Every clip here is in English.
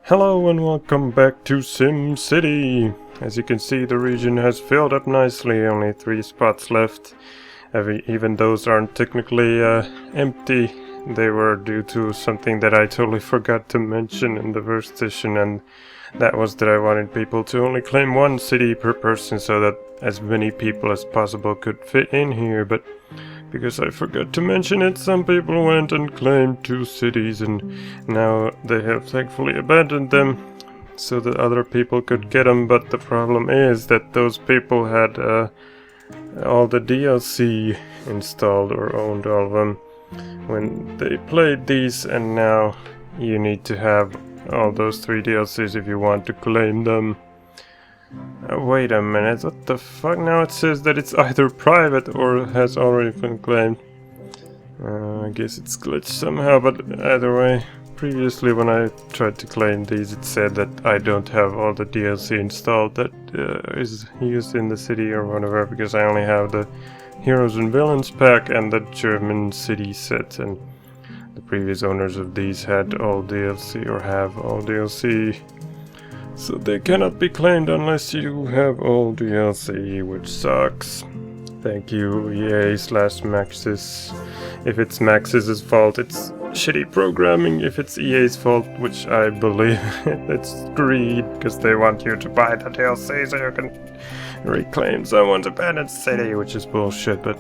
Hello and welcome back to SimCity. As you can see, the region has filled up nicely, only 3 spots left. Even those aren't technically empty. They were due to something that I totally forgot to mention in the first session, and that was that I wanted people to only claim 1 city per person so that as many people as possible could fit in here, but because I forgot to mention it, some people went and claimed 2 cities, and now they have thankfully abandoned them so that other people could get them. But the problem is that those people had all the DLC installed or owned all of them when they played these, and now you need to have all those 3 DLCs if you want to claim them. Wait a minute, what the fuck? Now it says that it's either private or has already been claimed. I guess it's glitched somehow, but either way, previously when I tried to claim these, it said that I don't have all the DLC installed that is used in the city or whatever, because I only have the Heroes and Villains pack and the German city set, and the previous owners of these had all DLC or have all DLC. So they cannot be claimed unless you have all DLC, which sucks. Thank you, EA/Maxis. If it's Maxis' fault, it's shitty programming. If it's EA's fault, which I believe it's greed, because they want you to buy the DLC so you can reclaim someone's abandoned city, which is bullshit, but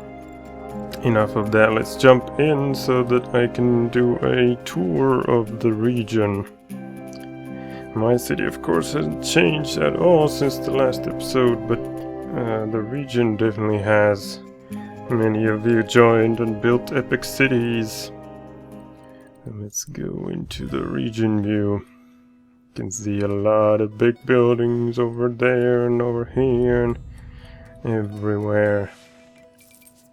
enough of that. Let's jump in so that I can do a tour of the region. My city, of course, hasn't changed at all since the last episode, but the region definitely has. Many of you joined and built epic cities. And let's go into the region view. You can see a lot of big buildings over there and over here and everywhere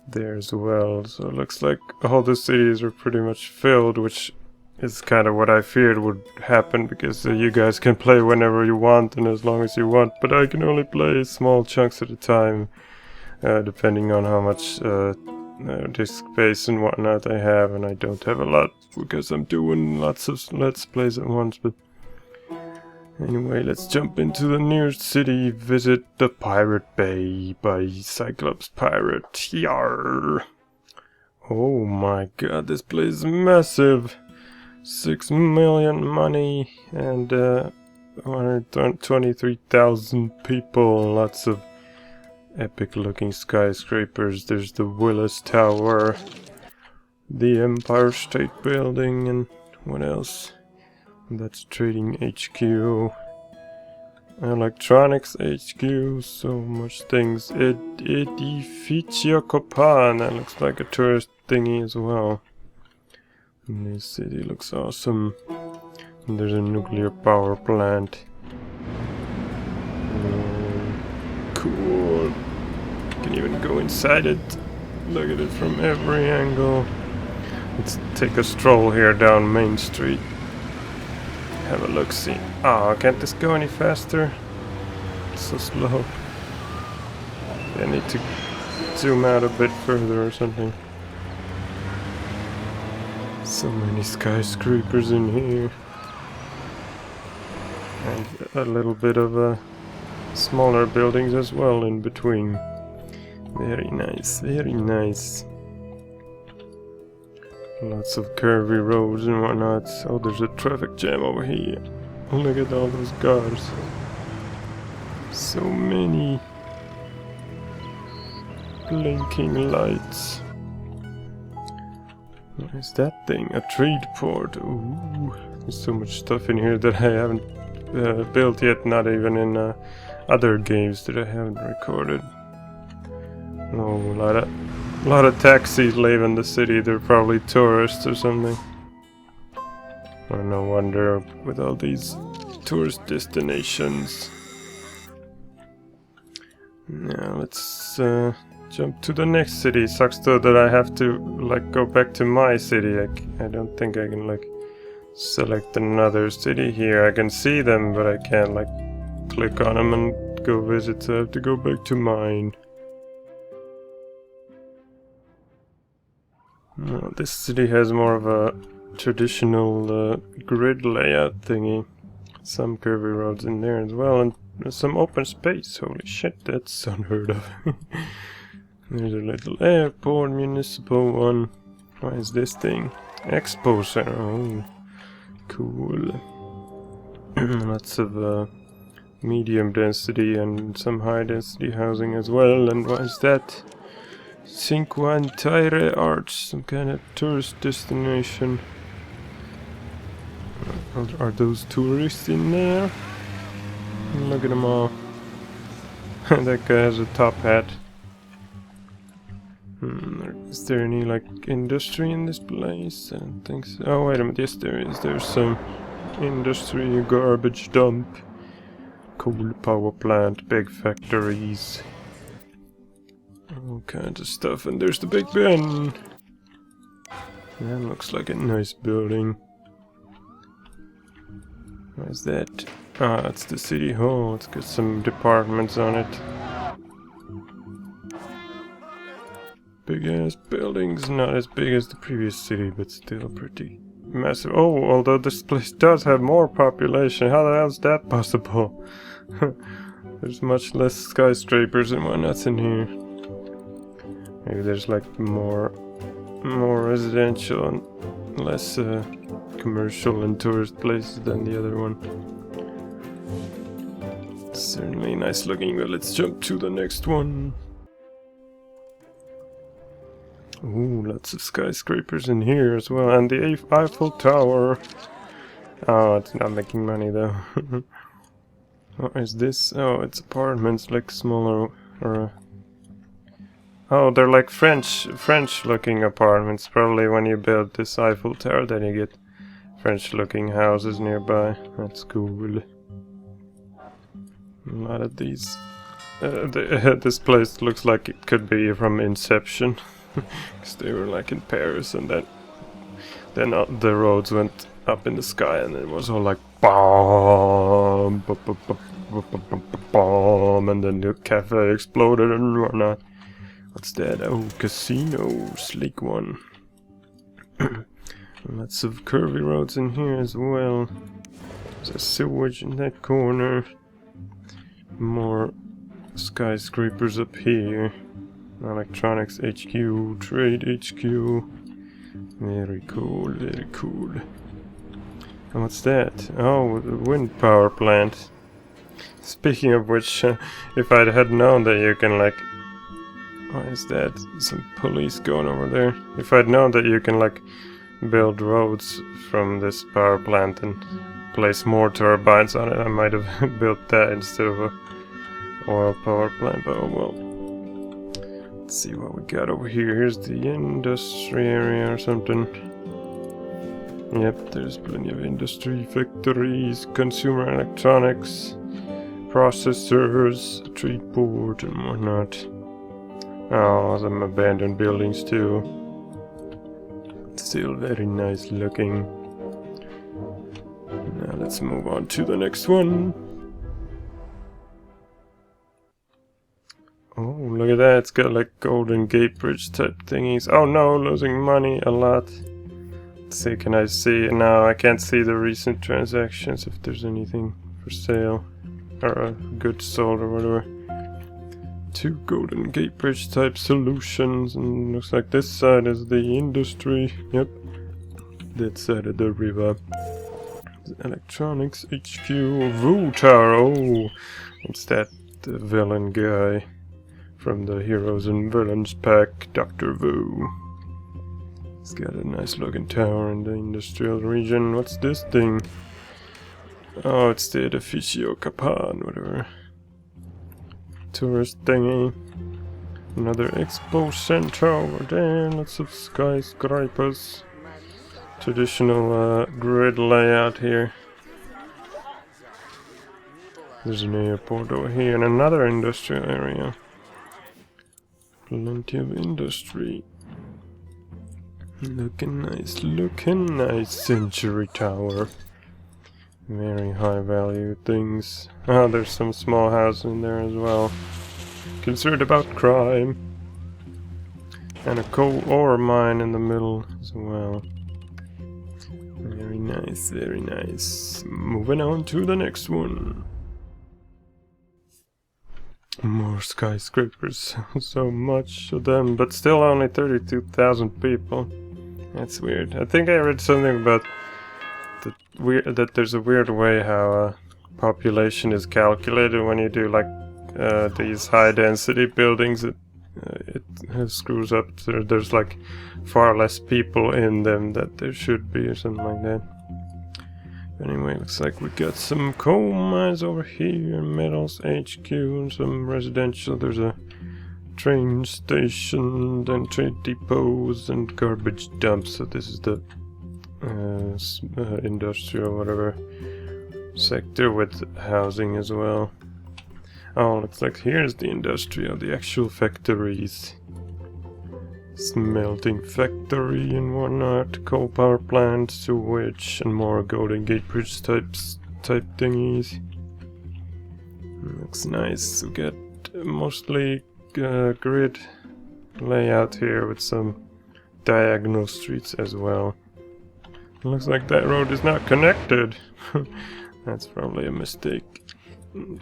there as well. So it looks like all the cities are pretty much filled, which is kind of what I feared would happen, because you guys can play whenever you want and as long as you want, but I can only play small chunks at a time, depending on how much disk space and whatnot I have, and I don't have a lot because I'm doing lots of Let's Plays at once. But anyway, let's jump into the nearest city. Visit the Pirate Bay by Cyclops Pirate. Yar! Oh my god, this place is massive! 6 million money and 123,000 people. Lots of epic looking skyscrapers. There's the Willis Tower, the Empire State Building, and what else? That's Trading HQ, Electronics HQ, so much things. Edificio Copan, that looks like a tourist thingy as well. And this city looks awesome. And there's a nuclear power plant. Cool. You can even go inside it. Look at it from every angle. Let's take a stroll here down Main Street. Have a look-see. Oh, can't this go any faster? It's so slow. I need to zoom out a bit further or something. So many skyscrapers in here. And a little bit of smaller buildings as well in between. Very nice, very nice. Lots of curvy roads and whatnot. Oh, there's a traffic jam over here. Look at all those cars. So many blinking lights. What is that thing? A trade port. Ooh, there's so much stuff in here that I haven't built yet, not even in other games that I haven't recorded. Oh, a lot of taxis live in the city. They're probably tourists or something. Well, no wonder with all these tourist destinations. Now let's jump to the next city. Sucks though that I have to like go back to my city. I don't think I can like select another city here. I can see them, but I can't like click on them and go visit, so I have to go back to mine. This city has more of a traditional grid layout thingy. Some curvy roads in there as well, and some open space. Holy shit, that's unheard of. There's a little airport, municipal one. What is this thing? Expo Center. Oh, cool. Lots of medium density and some high density housing as well. And what is that? Cinquantire Arts, some kind of tourist destination. Are those tourists in there? Look at them all. That guy has a top hat. Is there any like industry in this place? I don't think so. Oh wait a minute, yes there is. There's some industry, garbage dump, coal power plant, big factories, all kinds of stuff. And there's the Big Ben. That looks like a nice building. What is that? Ah, it's the city hall. It's got some departments on it. Big ass buildings, not as big as the previous city, but still pretty massive. Oh, although this place does have more population. How the hell is that possible? There's much less skyscrapers and whatnot in here. Maybe there's like more residential and less commercial and tourist places than the other one. Certainly nice looking, but let's jump to the next one. Ooh, lots of skyscrapers in here as well, and the Eiffel Tower. Oh, it's not making money though. What is this? Oh, it's apartments, like smaller, or oh, they're like French-looking apartments. Probably when you build this Eiffel Tower, then you get French-looking houses nearby. That's cool. A lot of these. This place looks like it could be from Inception. Because they were like in Paris, and then the roads went up in the sky, and it was all like bomb, bomb, and then the cafe exploded and whatnot. What's that? Oh, casino, sleek one. Lots of curvy roads in here as well. There's a sewage in that corner. More skyscrapers up here. Electronics HQ, Trade HQ. Very cool, very cool. And what's that? Oh, the wind power plant. Speaking of which, if I had known that you can like... What is that? Some police going over there. If I'd known that you can like build roads from this power plant and place more turbines on it, I might have built that instead of a oil power plant, but oh well. Let's see what we got over here. Here's the industry area or something. Yep, there's plenty of industry, factories, consumer electronics, processors, trade port and whatnot. Oh, some abandoned buildings too. Still very nice looking. Now let's move on to the next one. Oh, look at that, it's got like Golden Gate Bridge type thingies. Oh no, losing money a lot. Let's see, can I see? No, I can't see the recent transactions if there's anything for sale. Or goods sold or whatever. 2 Golden Gate Bridge type solutions, and looks like this side is the industry. Yep. That side of the river. Electronics HQ, Voo Tower. Oh, it's that villain guy from the Heroes and Villains pack, Dr. Vu. He's got a nice looking tower in the industrial region. What's this thing? Oh, it's the Edificio Capan, whatever. Tourist thingy. Another expo center over there. Lots of skyscrapers. Traditional grid layout here. There's an airport over here and another industrial area. Plenty of industry. Looking nice, Century Tower. Very high value things. Ah, there's some small house in there as well. Concerned about crime. And a coal ore mine in the middle as well. Very nice, very nice. Moving on to the next one. More skyscrapers. So much of them, but still only 32,000 people. That's weird. I think I read something about that there's a weird way how population is calculated when you do like these high density buildings. It screws up. There's like far less people in them that there should be or something like that. Anyway, looks like we got some coal mines over here, metals HQ, and some residential. There's a train station, then train depots, and garbage dumps. So this is the industrial whatever sector with housing as well. Oh, looks like here's the industrial, the actual factories. Smelting factory and whatnot, coal power plant, sewage, and more Golden Gate Bridge type thingies. Looks nice. We got mostly grid layout here with some diagonal streets as well. Looks like that road is not connected. That's probably a mistake.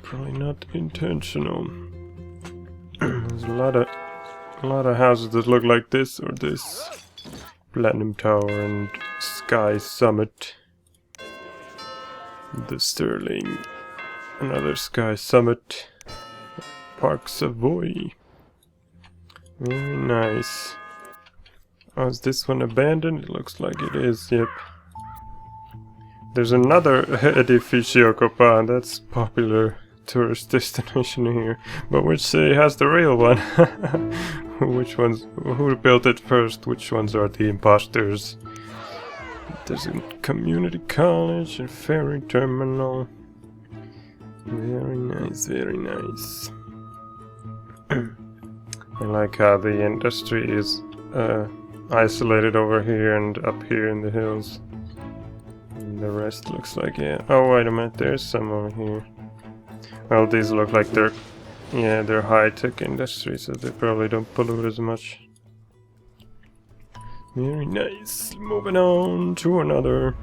Probably not intentional. There's a lot of houses that look like this or this. Platinum Tower and Sky Summit. The Sterling. Another Sky Summit. Park Savoy. Very nice. Oh, is this one abandoned? It looks like it is, yep. There's another Edificio Copan, that's popular tourist destination here. But which city has the real one? Which ones? Who built it first? Which ones are the imposters? There's a community college, a ferry terminal. Very nice, very nice. I like how the industry is isolated over here and up here in the hills. And the rest looks like, yeah. Oh, wait a minute, there's some over here. Well, these look like they're high-tech industry, so they probably don't pollute as much. Very nice. Moving on to another.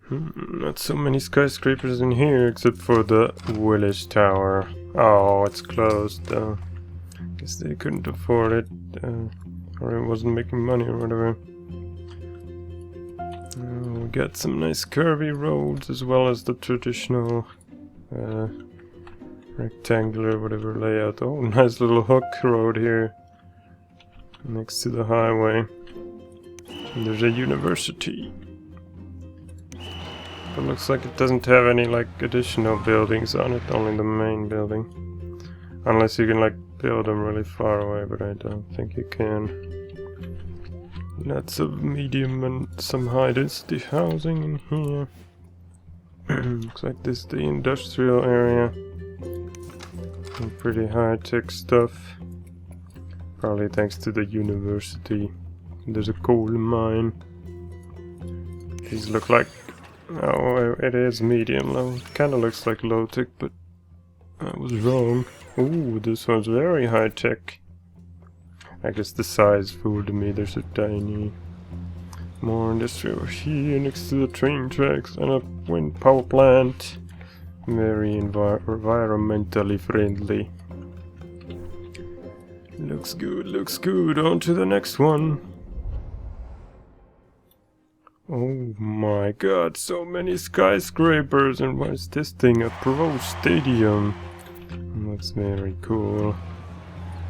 Not so many skyscrapers in here, except for the Willis Tower. Oh, it's closed though. Guess they couldn't afford it, or it wasn't making money or whatever. We got some nice curvy roads as well as the traditional rectangular whatever layout. Oh, nice little hook road here next to the highway. And there's a university. It looks like it doesn't have any like additional buildings on it, only the main building. Unless you can like build them really far away, but I don't think you can. Lots of medium and some high density housing in here. Looks like this is the industrial area. Some pretty high tech stuff. Probably thanks to the university. There's a coal mine. These look like, oh, it is medium low. It kind of looks like low tech, but I was wrong. Ooh, this one's very high tech. I guess the size fooled me, they're so tiny. More industry over here next to the train tracks and a wind power plant. Very environmentally friendly. Looks good, looks good. On to the next one. Oh my god, so many skyscrapers, and what is this thing? A pro stadium. Looks very cool.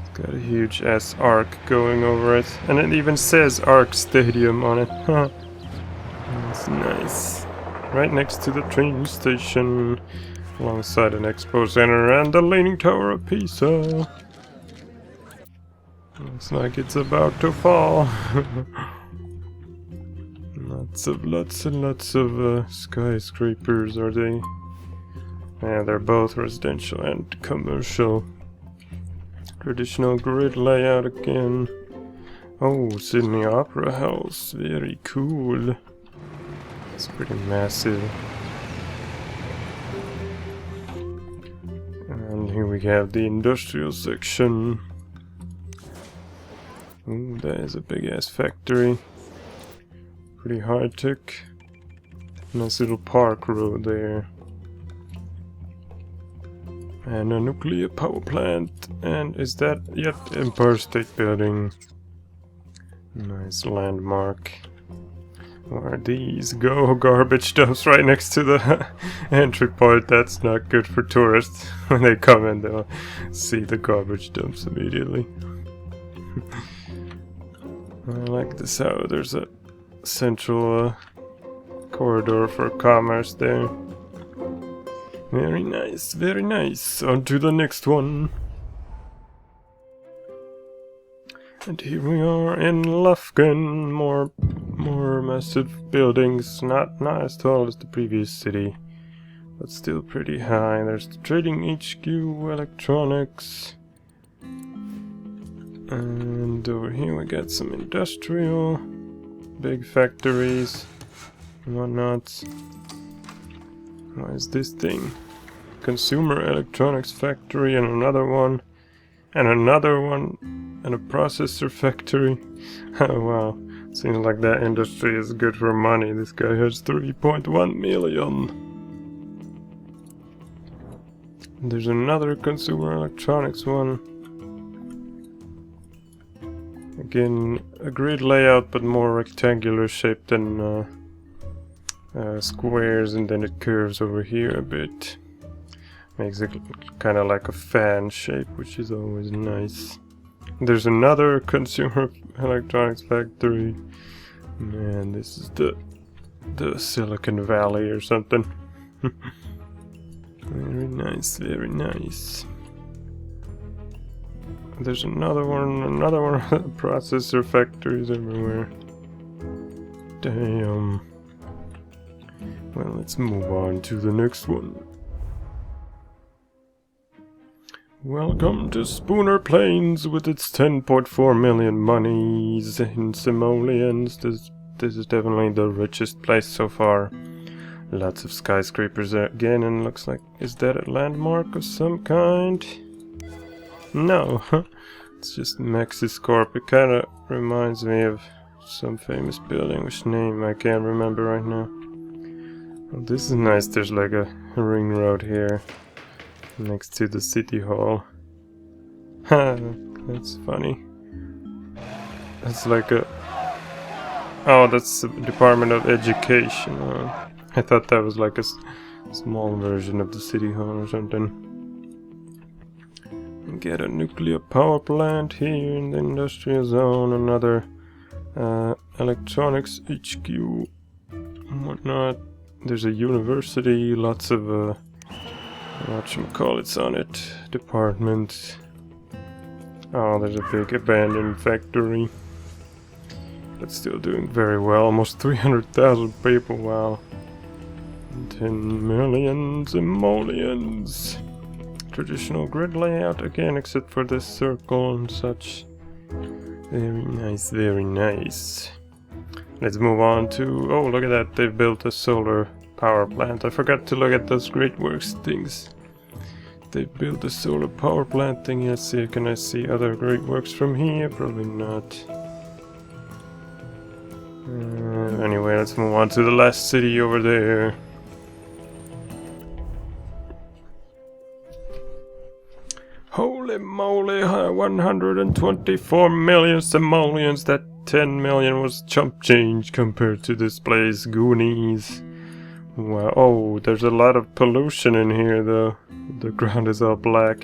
It's got a huge ass arc going over it, and it even says Arc Stadium on it. That's nice. Right next to the train station, alongside an expo center and the Leaning Tower of Pisa. Looks like it's about to fall. Lots and lots of skyscrapers, are they? Yeah, they're both residential and commercial. Traditional grid layout again. Oh, Sydney Opera House, very cool. It's pretty massive. And here we have the industrial section. Ooh, There's a big ass factory. Pretty high tech. Nice little park road there. And a nuclear power plant. And is that yet Empire State Building? Nice landmark. What are these? Go garbage dumps right next to the entry point. That's not good for tourists. When they come in, they'll see the garbage dumps immediately. I like this how there's a central corridor for commerce there. Very nice, very nice. On to the next one. And here we are in Lufkin. More massive buildings. Not as tall as the previous city, but still pretty high. There's the trading HQ, electronics. And over here we got some industrial, big factories and whatnot. What is this thing? Consumer electronics factory and another one. And another one. And a processor factory. Oh wow. Seems like that industry is good for money. This guy has 3.1 million. There's another consumer electronics one. Again, a grid layout, but more rectangular shape than squares, and then it curves over here a bit. Makes it kind of like a fan shape, which is always nice. There's another consumer electronics factory. Man, this is the Silicon Valley or something. Very nice, very nice. There's another one, processor factories everywhere. Damn. Well, let's move on to the next one. Welcome to Spooner Plains with its 10.4 million monies in simoleons. This is definitely the richest place so far. Lots of skyscrapers again, and looks like, is that a landmark of some kind? No, it's just Maxis Corp. It kind of reminds me of some famous building, which name I can't remember right now. Oh, this is nice. There's like a ring road here next to the city hall. Ha, that's funny. That's like a... Oh, that's the Department of Education. I thought that was like a small version of the city hall or something. Get a nuclear power plant here in the industrial zone. Another electronics HQ and whatnot. There's a university, lots of whatchamacallits on it, department. Oh, there's a big abandoned factory, but still doing very well. Almost 300,000 people, wow. 10 million simoleons. Traditional grid layout again, except for this circle and such. Very nice, very nice. Let's move on to... Oh, look at that, they've built a solar power plant. I forgot to look at those Great Works things. They built a solar power plant thing. Let's see, can I see other Great Works from here? Probably not. Anyway, let's move on to the last city over there. Holy moly, 124 million simoleons. That 10 million was chump change compared to this place, Goonies. Wow. Oh, there's a lot of pollution in here though. The ground is all black.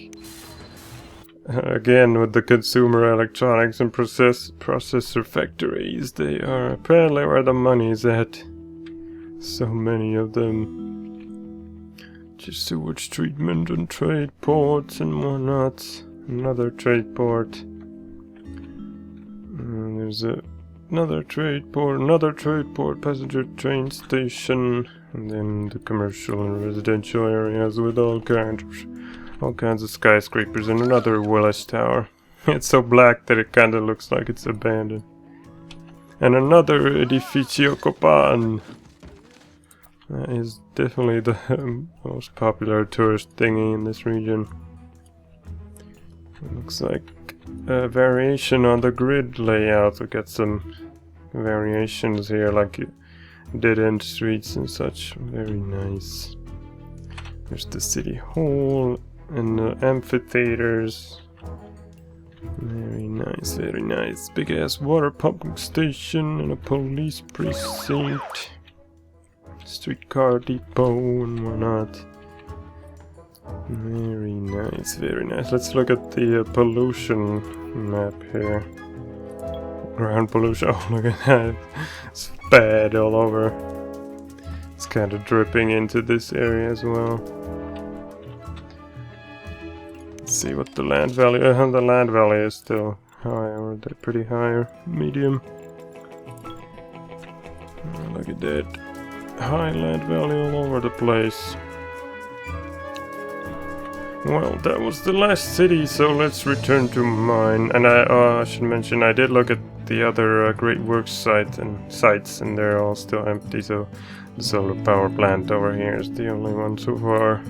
Again, with the consumer electronics and processor factories, they are apparently where the money's at. So many of them. Just sewage treatment and trade ports and whatnot. Another trade port. There's another trade port, passenger train station, and then the commercial and residential areas with all kinds of skyscrapers, and another Willis Tower. It's so black that it kind of looks like it's abandoned. And another Edificio Copan. That is definitely the most popular tourist thingy in this region. It looks like variation on the grid layout. We got some variations here, like dead-end streets and such. Very nice. There's the city hall and the amphitheaters. Very nice, very nice. Big ass water pumping station and a police precinct. Streetcar depot and whatnot. Very nice, very nice. Let's look at the pollution map here. Ground pollution. Oh, look at that. It's bad all over. It's kind of dripping into this area as well. Let's see what the land value. The land value is still high, or they're pretty high or medium. Oh, look at that. High land value all over the place. Well, that was the last city, so let's return to mine. And I should mention, I did look at the other Great Works sites, and they're all still empty, so the solar power plant over here is the only one so far.